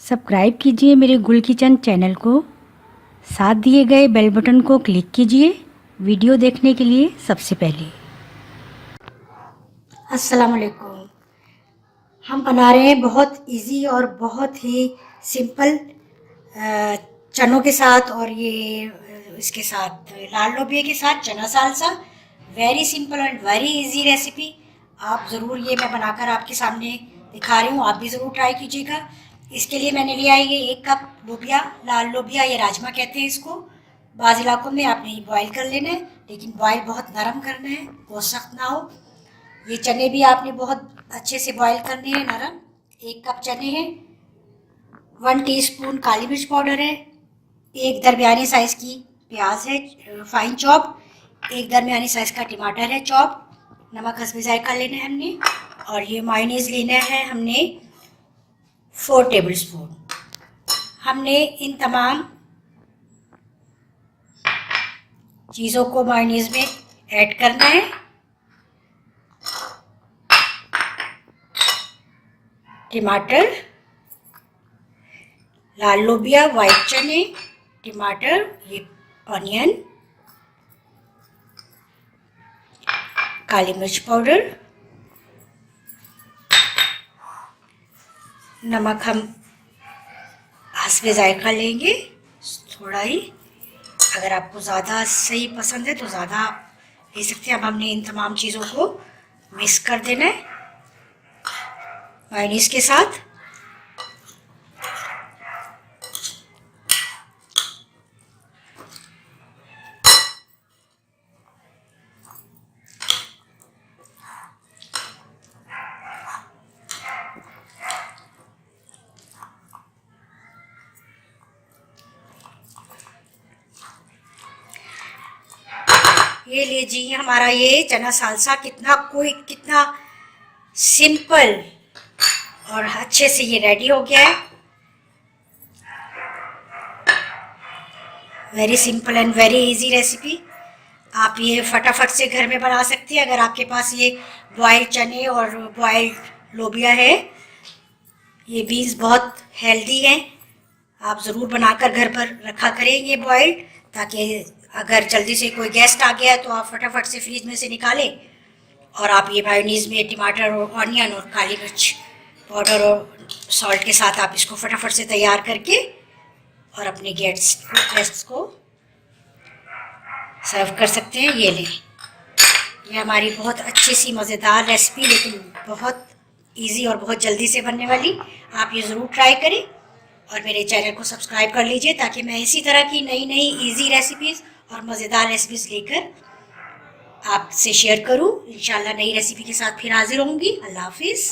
Subscribe कीजिए मेरे गुल किचन चैनल को, साथ दिए गए बेल बटन को क्लिक कीजिए वीडियो देखने के लिए सबसे पहले। अस्सलाम वालेकुम। हम बना रहे हैं बहुत इजी और बहुत ही सिंपल चनों के साथ और ये इसके साथ लाल लोबिया के साथ चना salsa. Very simple and very easy recipe. आप ज़रूर ये मैं बनाकर आपके सामने दिखा रही हूँ, आप भी ज़रूर ट्राई कीजिएगा। इसके लिए मैंने लिया है ये 1 कप लोबिया, लाल लोबिया या राजमा कहते हैं इसको। बाज़ इलाकों में आपने बॉयल कर लेना है, लेकिन बॉयल बहुत नरम करना है, बहुत सख्त ना हो। ये चने भी आपने बहुत अच्छे से बॉयल करने हैं, नरम। 1 कप चने हैं, 1 टीस्पून काली मिर्च पाउडर है, 1 दरमियानी साइज़ की प्याज है फाइन चॉप, 1 दरमियानी साइज़ का टमाटर है चॉप। नमक हस्बे जायका लेना है हमने, और ये मायोनीज़ लेना है हमने 4 टेबलस्पून। हमने इन तमाम चीज़ों को मायोनीज़ में ऐड करना है। टमाटर, लाल लोबिया, वाइट चने, टमाटर, ये ऑनियन, काली मिर्च पाउडर, नमक हम हस्बे जायका लेंगे थोड़ा ही। अगर आपको ज़्यादा सही पसंद है तो ज़्यादा ले सकते हैं। अब हमने इन तमाम चीज़ों को मिक्स कर देना है मायोनीज़ के साथ। ये लीजिए हमारा ये चना सालसा कितना सिंपल और अच्छे से ये रेडी हो गया है। Very simple and very easy recipe. आप ये फटाफट से घर में बना सकती हैं अगर आपके पास ये बॉइल्ड चने और बॉइल्ड लोबिया है। ये बीन्स बहुत हेल्दी हैं, आप ज़रूर बनाकर घर पर रखा करें ये बॉइल्ड, ताकि अगर जल्दी से कोई गेस्ट आ गया तो आप फटाफट से फ्रिज में से निकालें और आप ये मायोनीज़ में टमाटर और ऑनियन और काली मिर्च पाउडर और सॉल्ट के साथ आप इसको फटाफट से तैयार करके और अपने गेस्ट्स को सर्व कर सकते हैं। ये लें, ये हमारी बहुत अच्छी सी मज़ेदार रेसिपी, लेकिन बहुत इजी और बहुत जल्दी से बनने वाली। आप ये ज़रूर ट्राई करें और मेरे चैनल को सब्सक्राइब कर लीजिए, ताकि मैं इसी तरह की नई नई इजी रेसिपीज़ और मज़ेदार रेसिपीज़ लेकर आपसे शेयर करूं। इंशाल्लाह नई रेसिपी के साथ फिर हाजिर होंगी। अल्लाह हाफिज़।